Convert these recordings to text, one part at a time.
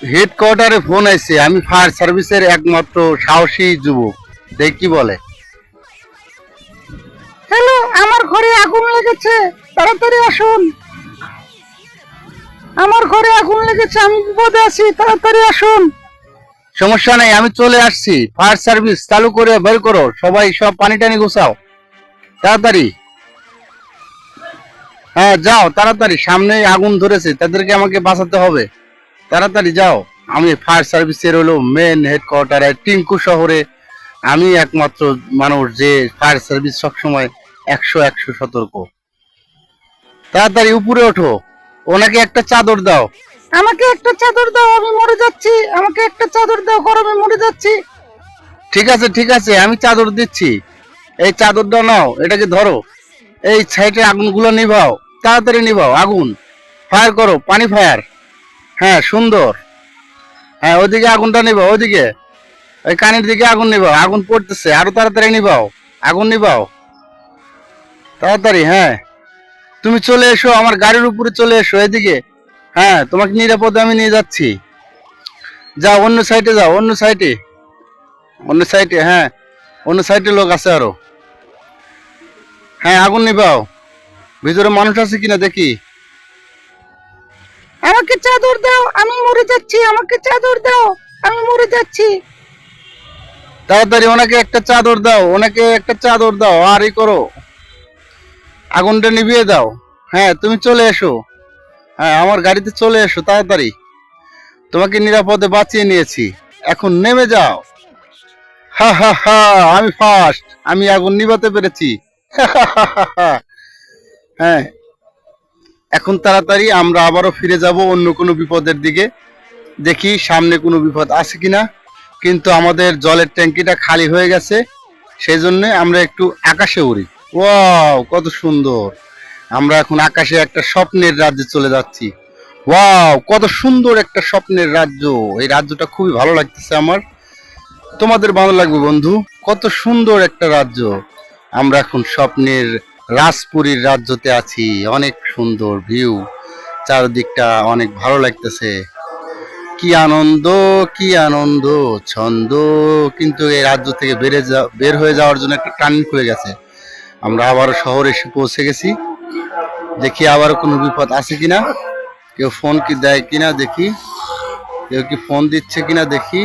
হেডকোয়ার্টারে phone আইছে, আমি fire সার্ভিসের একমাত্র সাহসী যুবক। দেখ কি বলে। হ্যালো, আমার ঘরে আগুন লেগেছে, তাড়াতাড়ি আসুন। আমার ঘরে আগুন লেগেছে, আমি বিপদে আছি, তাড়াতাড়ি আসুন। সমস্যা নেই, আমি চলে আসছি। ফায়ার সার্ভিস চালু করে বের করো, সবাই সব পানি টানি গুছাও তাড়াতাড়ি। হ্যাঁ যাও তাড়াতাড়ি, সামনে আগুন ধরেছে, তাদেরকে আমাকে বাঁচাতে হবে। তাড়াতাড়ি যাও। আমি ফায়ার সার্ভিসের হলো মেন হেডকোয়ার্টারে টিঙ্কু শহরে আমি একমাত্র মানুষ যে ফায়ার সার্ভিস সবসময় 100 সতর্ক। তাড়াতাড়ি উপরে ওঠো, ওনাকে একটা চাদর দাও। আমাকে একটা চাদর দাও, আমি মরে যাচ্ছি। আমাকে একটা চাদর দাও, গরমে মরে যাচ্ছি। ঠিক আছে ঠিক আছে, আমি চাদর দিচ্ছি। এই চাদরটা নাও, এটাকে ধরো। এই সাইডে আগুনগুলো নিভাও, তাড়াতাড়ি নিভাও আগুন। ফায়ার করো, পানি ফায়ার। হ্যাঁ সুন্দর। হ্যাঁ ওইদিকে আগুনটা নিভাও, ওইদিকে ওই কানের দিকে আগুন নিভাও, আগুন পড়তেছে, আরো তাড়াতাড়ি নিভাও, আগুন নিভাও তাড়াতাড়ি। হ্যাঁ তুমি চলে এসো, আমার গাড়ির উপরে চলে এসো এদিকে। হ্যাঁ তোমাকে নিরাপদে আমি নিয়ে যাচ্ছি। যাও অন্য সাইডে, যাও অন্য সাইডে, অন্য সাইডে। হ্যাঁ অন্য সাইডে লোক আছে আরো। হ্যাঁ আগুন নিভাও, ভিতরে মানুষ আছে কিনা দেখি। আমাকে চাদর দাও, আমি মরে যাচ্ছি। আমাকে চাদর দাও, আমি মরে যাচ্ছি। তাড়াতাড়ি ওনাকে একটা চাদর দাও, ওনাকে একটা চাদর দাও, আর ই করো, আগুনটা নিভিয়ে দাও। হ্যাঁ তুমি চলে এসো, হ্যাঁ আমার গাড়িতে চলে এসো তাড়াতাড়ি। তোমাকে নিরাপদে বাঁচিয়ে নিয়েছি, এখন নেমে যাও। হা হা হা, আমি ফার্স্ট, আমি আগুন নিভাতে পেরেছি। হা হা হা হা হা। হ্যাঁ এখন তাড়াতাড়ি আমরা আবারও ফিরে যাব অন্য কোনো বিপদের দিকে, দেখি সামনে কোনো বিপদ আছে কিনা। কিন্তু আমাদের জলের ট্যাঙ্কিটা খালি হয়ে গেছে, সেই জন্য আমরা একটু আকাশে উড়ি। ওয়াও কত সুন্দর, আমরা এখন আকাশে একটা স্বপ্নের রাজ্যে চলে যাচ্ছি। ওয়াও কত সুন্দর একটা স্বপ্নের রাজ্য, এই রাজ্যটা খুবই ভালো লাগতেছে আমার। তোমাদের ভালো লাগবে বন্ধু, কত সুন্দর একটা রাজ্য। আমরা এখন স্বপ্নের রাজপুরীর রাজ্যতে আছি, অনেক সুন্দর ভিউ, চারদিকটা অনেক ভালো লাগতেছে। কি আনন্দ, কি আনন্দ, ছন্দ। কিন্তু এই রাজ্য থেকে বের হয়ে যাওয়ার জন্য একটা টার্নিং হয়ে গেছে। আমরা আবার শহরে এসে পৌঁছে গেছি, দেখি আবার কোনো বিপদ আছে কিনা, কেউ ফোন কি দেয় কিনা দেখি, কেউ কি ফোন দিচ্ছে কিনা দেখি।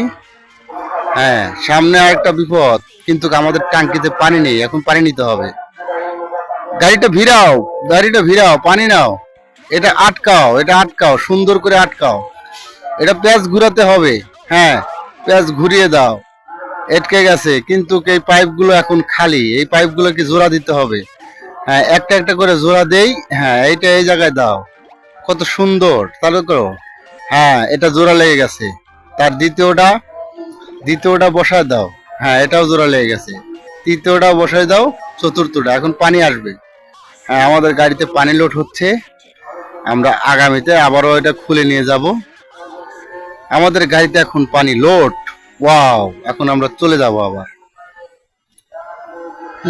হ্যাঁ সামনে আরেকটা বিপদ, কিন্তু আমাদের ট্যাঙ্কিতে পানি নেই, এখন পানি নিতে হবে। গাড়িটা ভিড়াও, গাড়িটা ভিড়াও, পানি নাও। এটা আটকাও, এটা আটকাও, সুন্দর করে আটকাও। এটা পেঁয়াজ ঘুরাতে হবে। হ্যাঁ পেঁয়াজ ঘুরিয়ে দাও। আটকে গেছে, কিন্তু এই পাইপগুলো এখন খালি, এই পাইপগুলোকে জোড়া দিতে হবে। হ্যাঁ একটা একটা করে জোড়া দেই। হ্যাঁ এইটা এই জায়গায় দাও, কত সুন্দর, তাহলে করো। হ্যাঁ এটা জোড়া লেগে গেছে, তার দ্বিতীয়টা, দ্বিতীয়টা বসায় দাও। হ্যাঁ এটাও জোড়া লেগে গেছে, তৃতীয়টাও বসায় দাও, চতুর্থটা। এখন পানি আসবে। হ্যাঁ আমাদের গাড়িতে পানি লোড হচ্ছে, আমরা আগামীতে আবারও এটা খুলে নিয়ে যাব। আমাদের গাড়িতে এখন পানি লোড। ওয়াও এখন আমরা চলে যাব আবার।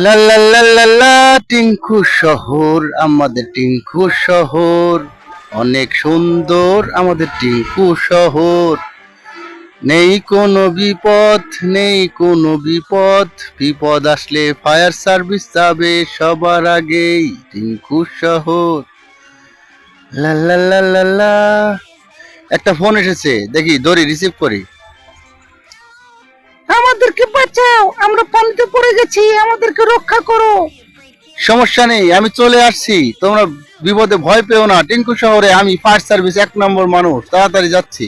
লা লা লা লা লা, টিঙ্কু শহর, আমাদের টিঙ্কু শহর অনেক সুন্দর, আমাদের টিঙ্কু শহর। নেই কোনো বিপদ, নেই কোনো বিপদ, বিপদ আসলে ফায়ার সার্ভিস যাবে সবার আগেই টিঙ্কু শহর। লা লা লা লা লা, একটা ফোন এসেছে, দেখি ধরি, রিসিভ করি। আমাদেরকে বাঁচাও, আমরা পানিতে পড়ে গেছি, আমাদেরকে রক্ষা করো। সমস্যা নেই, আমি চলে আসছি, তোমরা বিপদে ভয় পেও না। টিঙ্কু শহরে আমি ফায়ার সার্ভিস 1 নম্বর মানুষ, তাড়াতাড়ি যাচ্ছি।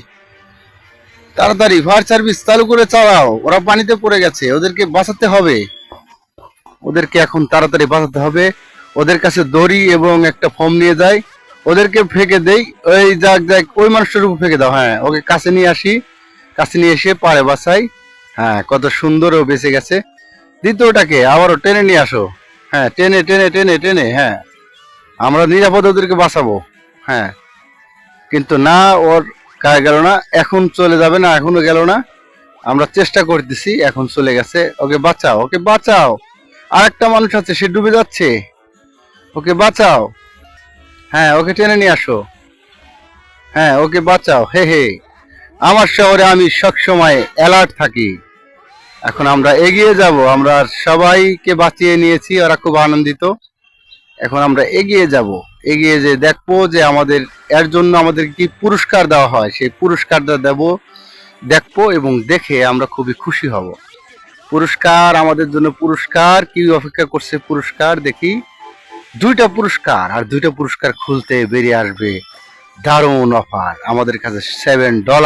তাড়াতাড়ি ফায়ার সার্ভিস চালু করে চালাও, ওরা পানিতে পড়ে গেছে, ওদেরকে বাঁচাতে হবে। ওদেরকে এখন তাড়াতাড়ি বাঁচাতে হবে। ওদের কাছে দড়ি এবং একটা ফোম নিয়ে যাই, ওদেরকে ফেঁকে দেই। ওই যাক যাক, ওই মানুষটার উপর ফেঁকে দাও। হ্যাঁ ওকে কাছে নিয়ে আসি, কাছে নিয়ে এসে পাড়ে বাঁচাই। হ্যাঁ কত সুন্দর ও বেঁচে গেছে। দ্বিতীয়টাকে আবারও টেনে নিয়ে আসো। হ্যাঁ টেনে টেনে টেনে টেনে, হ্যাঁ আমরা নিরাপদে ওদেরকে বাঁচাবো। হ্যাঁ কিন্তু না, ওর গায়ে গেল না, এখন চলে যাবে না, এখনো গেল না। আমরা চেষ্টা করতেছি, এখন চলে গেছে। ওকে বাঁচাও, ওকে বাঁচাও। আরেকটা মানুষ আছে, সে ডুবে যাচ্ছে, ওকে বাঁচাও। হ্যাঁ ওকে টেনে নিয়ে আসো। হ্যাঁ ওকে বাঁচাও। হে হে, আমার শহরে আমি সবসময় অ্যালার্ট থাকি। এখন আমরা এগিয়ে যাব, আমরা সবাইকে বাঁচিয়ে নিয়েছি, ওরা খুব আনন্দিত। এখন আমরা এগিয়ে যাব, এগিয়ে যে দেখবো যে আমাদের এর জন্য আমাদের কি পুরস্কার দেওয়া হয়, সেই পুরস্কারটা দেখবো এবং দেখে আমরা খুবই খুশি হব। পুরস্কার আমাদের জন্য, পুরস্কার কি অপেক্ষা করছে, পুরস্কার দেখি। দুইটা পুরস্কার, আর দুইটা পুরস্কার খুলতে বেরিয়ে আসবে দারুণ অফার। আমাদের কাছে $7